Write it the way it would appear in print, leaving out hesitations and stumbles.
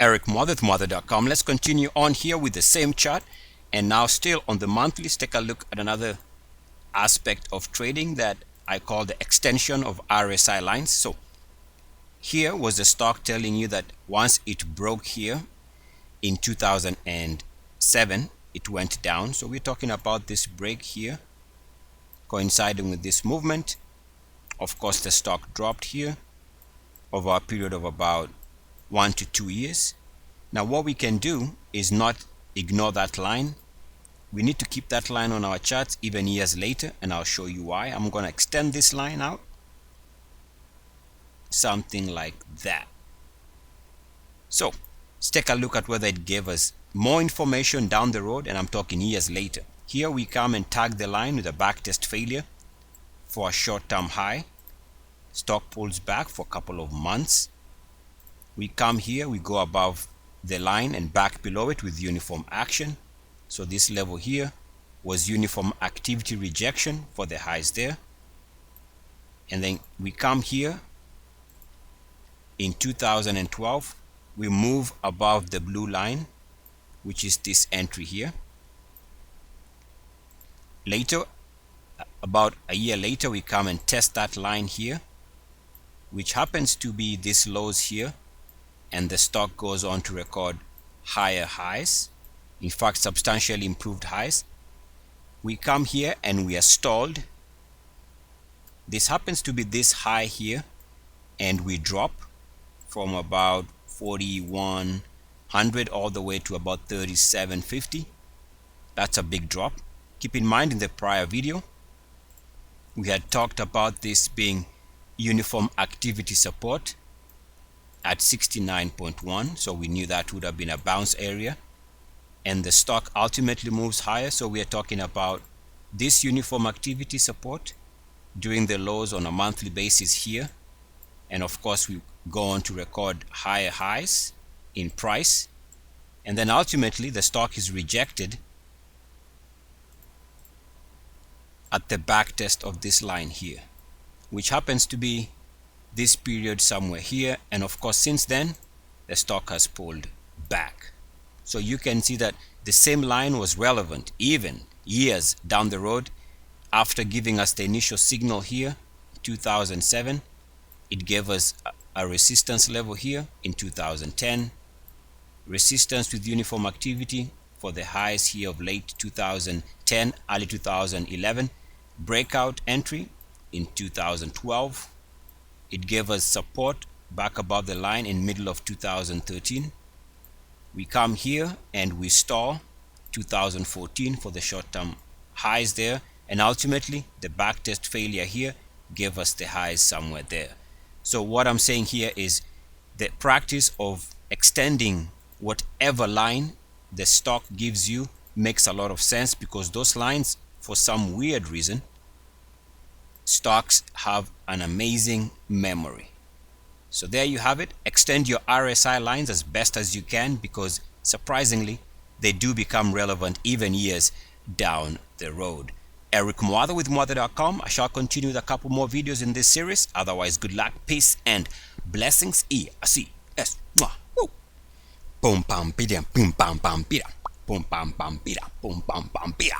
Eric Muathe with Muathe.com. Let's continue on here with the same chart, and now still on the monthly. Let's take a look at another aspect of trading that I call the extension of RSI lines. So here was the stock telling you that once it broke here in 2007, it went down. So we're talking about this break here coinciding with this movement. Of course, the stock dropped here over a period of about 1 to 2 years. Now what we can do is not ignore that line. We need to keep that line on our charts even years later, and I'll show you why. I'm going to extend this line out something like that. So let's take a look at whether it gave us more information down the road, and I'm talking years later. Here we come and tag the line with a backtest failure for a short-term high. Stock pulls back for a couple of months. We come here, we go above the line and back below it with uniform action. So this level here was uniform activity rejection for the highs there. And then we come here in 2012, we move above the blue line, which is this entry here. Later, about a year later, we come and test that line here, which happens to be this lows here, and the stock goes on to record higher highs, in fact substantially improved highs. We come here and we are stalled. This happens to be this high here, and we drop from about 4100 all the way to about 3750. That's a big drop. Keep in mind, in the prior video we had talked about this being uniform activity support at 69.1, so we knew that would have been a bounce area, and the stock ultimately moves higher. So we are talking about this uniform activity support during the lows on a monthly basis here, and of course we go on to record higher highs in price, and then ultimately the stock is rejected at the back test of this line here, which happens to be this period somewhere here. And of course, since then the stock has pulled back. So you can see that the same line was relevant even years down the road. After giving us the initial signal here 2007, it gave us a resistance level here in 2010, resistance with uniform activity for the highs here of late 2010, early 2011, breakout entry in 2012. It gave us support back above the line in middle of 2013. We come here and we stall 2014 for the short-term highs there, and ultimately the backtest failure here gave us the highs somewhere there. So what I'm saying here is the practice of extending whatever line the stock gives you makes a lot of sense, because those lines, for some weird reason, stocks have an amazing memory. So there you have it. Extend your RSI lines as best as you can, because surprisingly they do become relevant even years down the road. Eric Muathe with Muathe.com. I shall continue with a couple more videos in this series. Otherwise, good luck, peace, and blessings. E-C-S. Boom pam pida, boom pam pam pida, boom pam pam pida, boom pam pam pida.